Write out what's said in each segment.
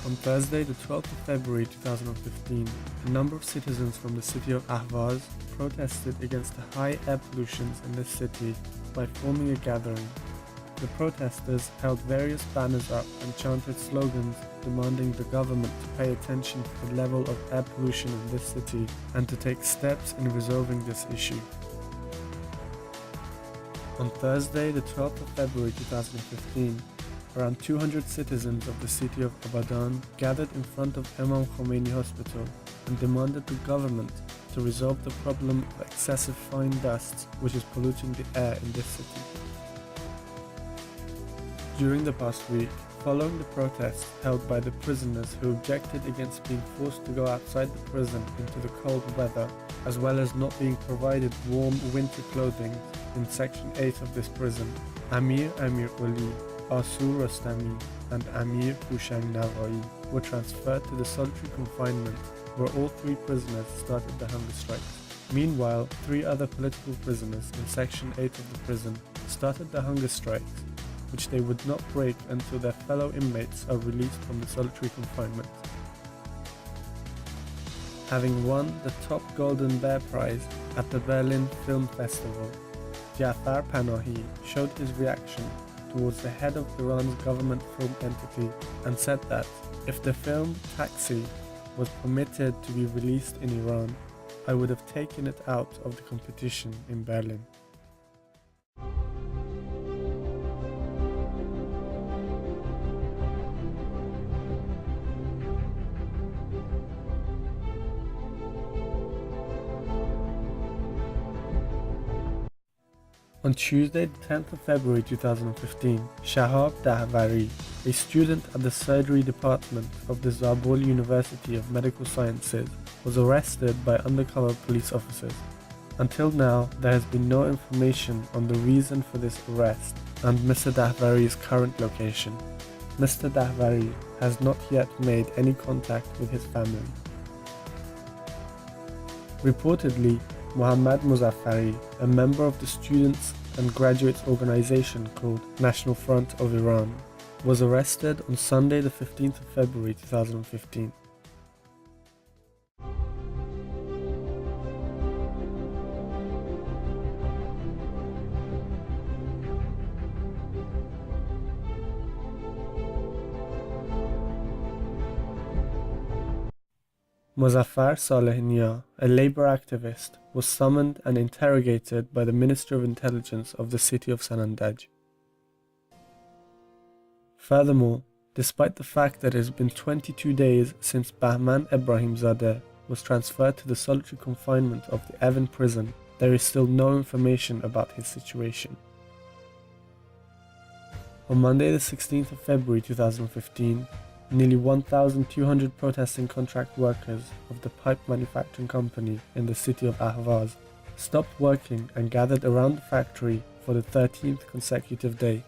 On Thursday, the 12th of February 2015, a number of citizens from the city of Ahvaz protested against the high air pollutions in this city by forming a gathering. The protesters held various banners up and chanted slogans demanding the government to pay attention to the level of air pollution in this city and to take steps in resolving this issue. On Thursday, the 12th of February 2015, around 200 citizens of the city of Abadan gathered in front of Imam Khomeini Hospital and demanded the government to resolve the problem of excessive fine dust which is polluting the air in this city. During the past week, following the protests held by the prisoners who objected against being forced to go outside the prison into the cold weather, as well as not being provided warm winter clothing in Section 8 of this prison, Amir Wali, Asur Rostami and Amir Hushang Nawai were transferred to the solitary confinement where all three prisoners started the hunger strikes. Meanwhile, 3 other political prisoners in Section 8 of the prison started the hunger strikes, which they would not break until their fellow inmates are released from the solitary confinement. Having won the top Golden Bear Prize at the Berlin Film Festival, Jafar Panahi showed his reaction towards the head of Iran's government film entity and said that if the film Taxi was permitted to be released in Iran, I would have taken it out of the competition in Berlin. On Tuesday, the 10th of February 2015, Shahab Dahvari, a student at the surgery department of the Zabul University of Medical Sciences, was arrested by undercover police officers. Until now, there has been no information on the reason for this arrest and Mr. Dahvari's current location. Mr. Dahvari has not yet made any contact with his family. Reportedly, Muhammad Muzaffari, a member of the students and graduates organization called National Front of Iran, was arrested on Sunday the 15th of February 2015. Muzaffar Saleh Nia, a labor activist, was summoned and interrogated by the Minister of Intelligence of the city of Sanandaj. Furthermore, despite the fact that it has been 22 days since Bahman Ebrahimzadeh was transferred to the solitary confinement of the Evin prison, there is still no information about his situation. On Monday the 16th of February 2015, nearly 1,200 protesting contract workers of the pipe manufacturing company in the city of Ahvaz stopped working and gathered around the factory for the 13th consecutive day.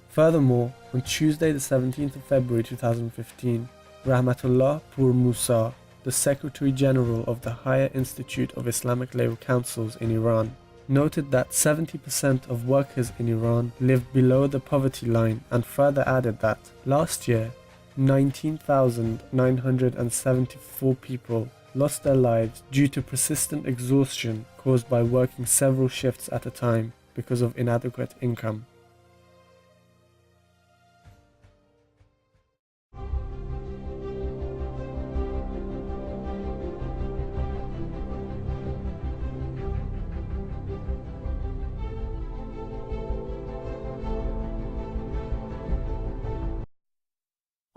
Furthermore, on Tuesday the 17th of February 2015, Rahmatullah Pur Musa, the Secretary General of the Higher Institute of Islamic Labor Councils in Iran, noted that 70% of workers in Iran lived below the poverty line and further added that last year, 19,974 people lost their lives due to persistent exhaustion caused by working several shifts at a time because of inadequate income.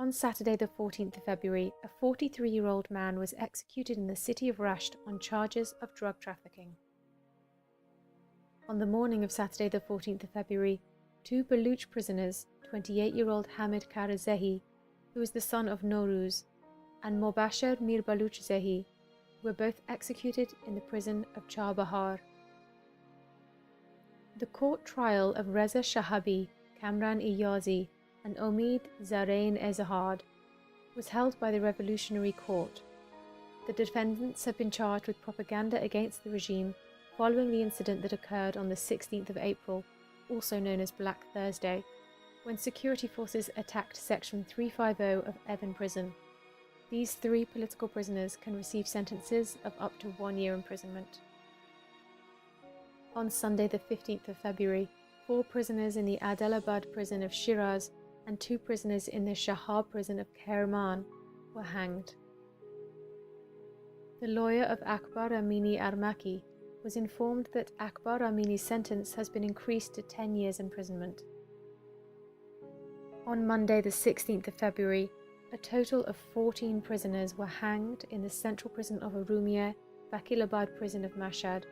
On Saturday the 14th of February, a 43-year-old man was executed in the city of Rasht on charges of drug trafficking. On the morning of Saturday the 14th of February, 2 Baluch prisoners, 28-year-old Hamid Karazehi, who is the son of Nowruz, and Mobashir Mir Baluch Zehi, were both executed in the prison of Charbahar. The court trial of Reza Shahabi, Kamran Iyazi, and Omid Zarain Ezahad was held by the Revolutionary Court. The defendants have been charged with propaganda against the regime following the incident that occurred on the 16th of April, also known as Black Thursday, when security forces attacked Section 350 of Evin Prison. These 3 political prisoners can receive sentences of up to 1 year imprisonment. On Sunday the 15th of February, 4 prisoners in the Adalabad prison of Shiraz and 2 prisoners in the Shahab prison of Kerman were hanged. The lawyer of Akbar Amini Armaki was informed that Akbar Amini's sentence has been increased to 10 years imprisonment. On Monday the 16th of February, a total of 14 prisoners were hanged in the central prison of Urumia, Vakilabad prison of Mashhad,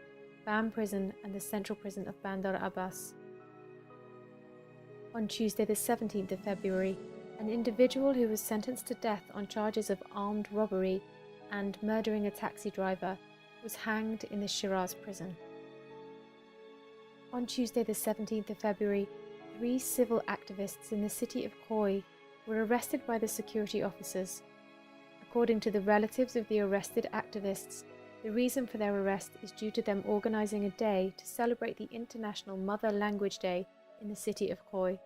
Bam prison and the central prison of Bandar Abbas. On Tuesday the 17th of February, an individual who was sentenced to death on charges of armed robbery and murdering a taxi driver was hanged in the Shiraz prison. On Tuesday the 17th of February, 3 civil activists in the city of Khoi were arrested by the security officers. According to the relatives of the arrested activists, the reason for their arrest is due to them organizing a day to celebrate the International Mother Language Day in the city of Khoi.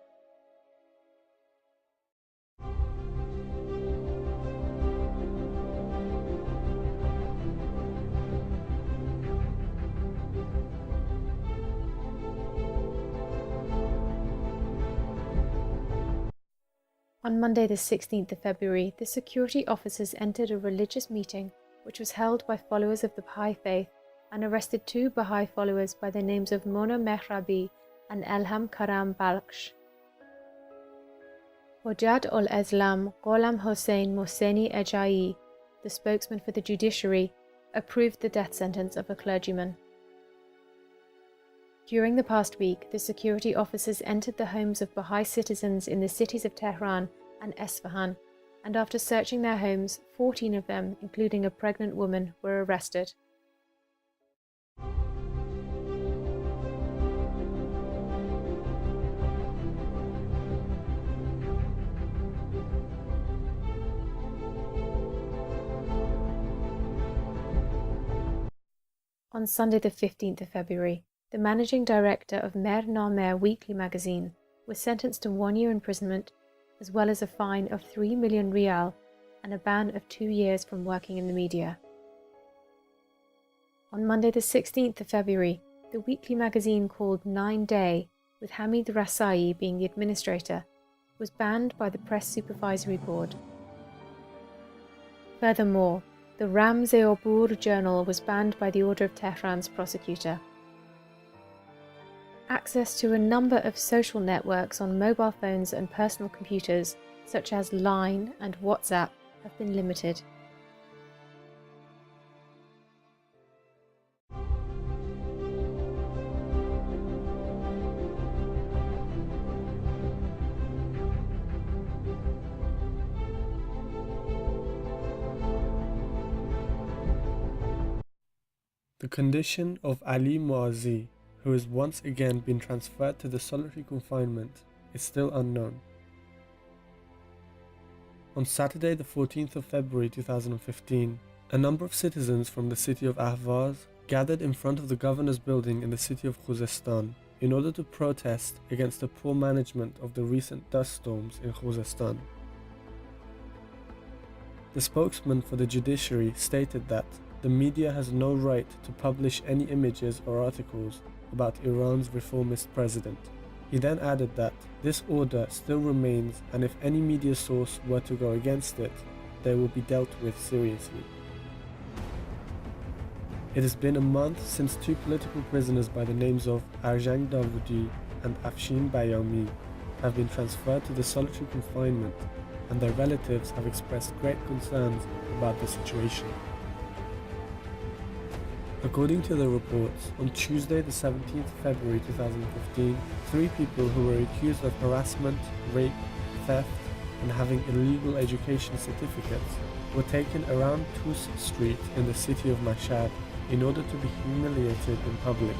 On Monday the 16th of February, the security officers entered a religious meeting which was held by followers of the Baha'i faith and arrested 2 Baha'i followers by the names of Mona Mehrabi and Elham Karam Balksh. Hojat ul-Islam Gholam Hossein Mohseni Ejai, the spokesman for the judiciary, approved the death sentence of a clergyman. During the past week, the security officers entered the homes of Baha'i citizens in the cities of Tehran and Esfahan, and after searching their homes, 14 of them, including a pregnant woman, were arrested. On Sunday the 15th of February, the managing director of Mer Namer weekly magazine was sentenced to 1 year imprisonment, as well as a fine of 3 million rial and a ban of 2 years from working in the media. On Monday the 16th of February, the weekly magazine called 9 Day, with Hamid Rasai being the administrator, was banned by the Press Supervisory Board. Furthermore, the Ramz-e-Obur journal was banned by the order of Tehran's prosecutor. Access to a number of social networks on mobile phones and personal computers, such as Line and WhatsApp, have been limited. The condition of Ali Muazzi, who has once again been transferred to the solitary confinement, is still unknown. On Saturday the 14th of February 2015, a number of citizens from the city of Ahvaz gathered in front of the governor's building in the city of Khuzestan in order to protest against the poor management of the recent dust storms in Khuzestan. The spokesman for the judiciary stated that the media has no right to publish any images or articles about Iran's reformist president. He then added that this order still remains, and if any media source were to go against it, they will be dealt with seriously. It has been a month since 2 political prisoners by the names of Arjang Davoudi and Afshin Bayami have been transferred to the solitary confinement, and their relatives have expressed great concerns about the situation. According to the reports, on Tuesday the 17th February 2015, 3 people who were accused of harassment, rape, theft, and having illegal education certificates were taken around Tus Street in the city of Mashhad in order to be humiliated in public.